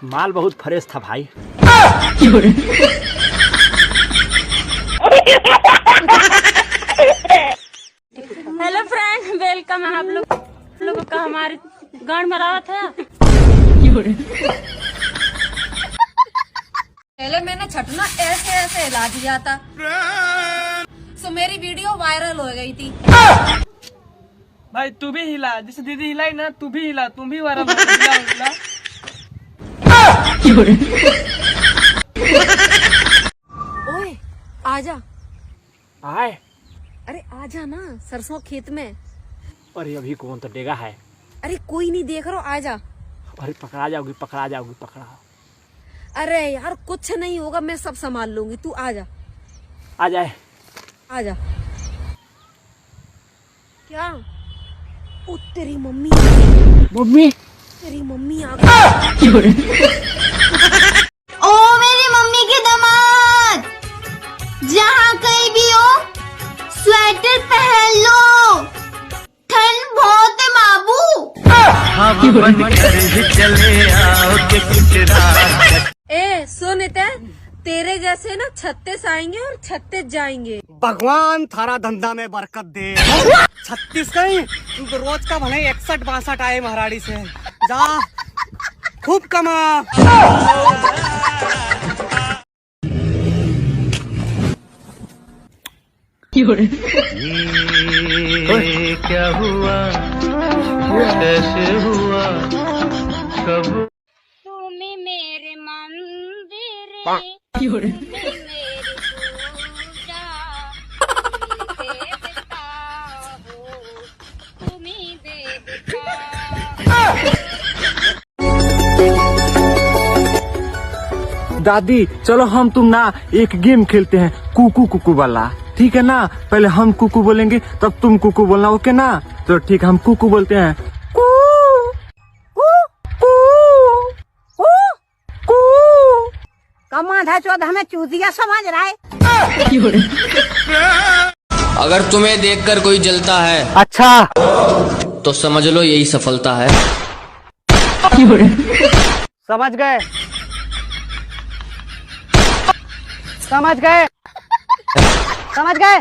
माल बहुत फ्रेश था भाई। हेलो फ्रेंड, वेलकम है आप लोगों का हमारे गांव में रहा था। पहले मैंने छटना ऐसे ऐसे हिला दिया था, सो मेरी वीडियो वायरल हो गई थी। भाई तू भी हिला, जैसे दीदी हिलाई ना, तू भी हिला, तुम भी वायरल हो। हिला हिला। ओए आजा। आए। अरे आजा ना, सरसों खेत में। अरे अभी कौन तो डेगा है। अरे कोई नहीं देख रहा, आजा। अरे पकड़ा जाओगी, पकड़ा जाओगी, पकड़ा। अरे यार कुछ नहीं होगा, मैं सब संभाल लूंगी, तू आजा। आ जाए। आजा। क्या? ओ तेरी मम्मी। मम्मी। तेरी मम्मी आ गई। ओ मेरी मम्मी के दामाद, जहाँ कहीं भी हो स्वेटर पहन लो, ठंड बहुत है बाबू। ए सुन इते, तेरे जैसे ना 36 आएंगे और 36 जाएंगे। भगवान थारा धंधा में बरकत दे। 36 कहीं रोज का भले 61-62 आए महाराड़ी से। जा खूब कमा। क्या हुआ, कैसे हुआ, कब? तुम्हें मेरे मंदिर, मेरी पूजा, देवता हो, तुम्हीं देवता। दादी चलो हम तुम ना एक गेम खेलते हैं, कुकू कुकू वाला, ठीक है ना? पहले हम कुकू बोलेंगे तब तुम कुकू बोलना, ओके ना? तो ठीक, हम कुकू बोलते हैं। कू कू कू कू कू। कमाधा चौदह में चूतिया समझ रहा है। अगर तुम्हें देखकर कोई जलता है अच्छा तो समझ लो यही सफलता है। समझ गए, समझ गए, समझ गए।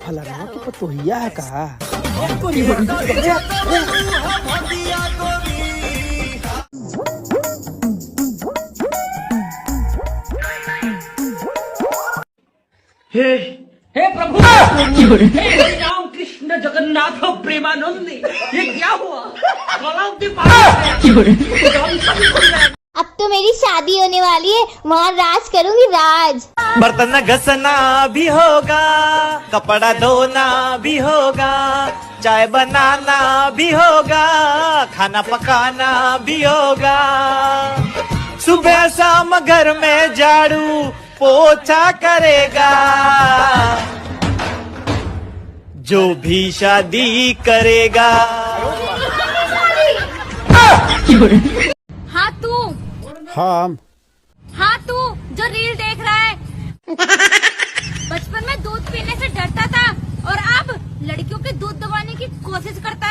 फलाना की पतोहिया है का? हे प्रभु, हे राम कृष्ण जगन्नाथ प्रेमानंद, ये क्या हुआ? अब तो मेरी शादी होने वाली है, वहाँ राज करूंगी, राज। बर्तन घसना भी होगा, कपड़ा धोना भी होगा, चाय बनाना भी होगा, खाना पकाना भी होगा। सुबह शाम घर में झाड़ू पोछा करेगा जो भी शादी करेगा। हाँ तू, हाँ तू जो रील देख रहा है। बचपन में दूध पीने से डरता था और अब लड़कियों के दूध दबाने की कोशिश करता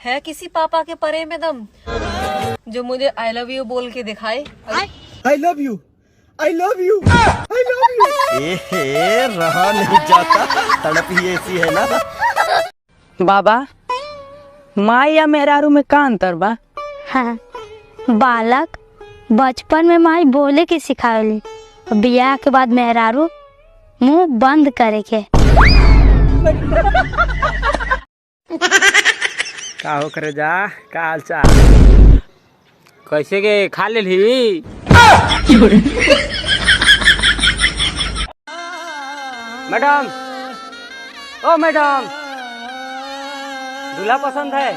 है किसी पापा के परे में दम जो मुझे आई लव यू बोल के दिखाए। I love you, I love you, I love you। रहा नहीं जाता, तड़प ही ऐसी है ना। बाबा, माँ या मेहरारू में का अंतर बा? हाँ, बालक बचपन में माई बोले के सिखावली, बियाह के बाद मेहरारू मुंह बंद करे के। का हो करे जा, का हाल चाल? कैसे के खा ले ली? मैडम, ओ मैडम, दूल्हा पसंद है?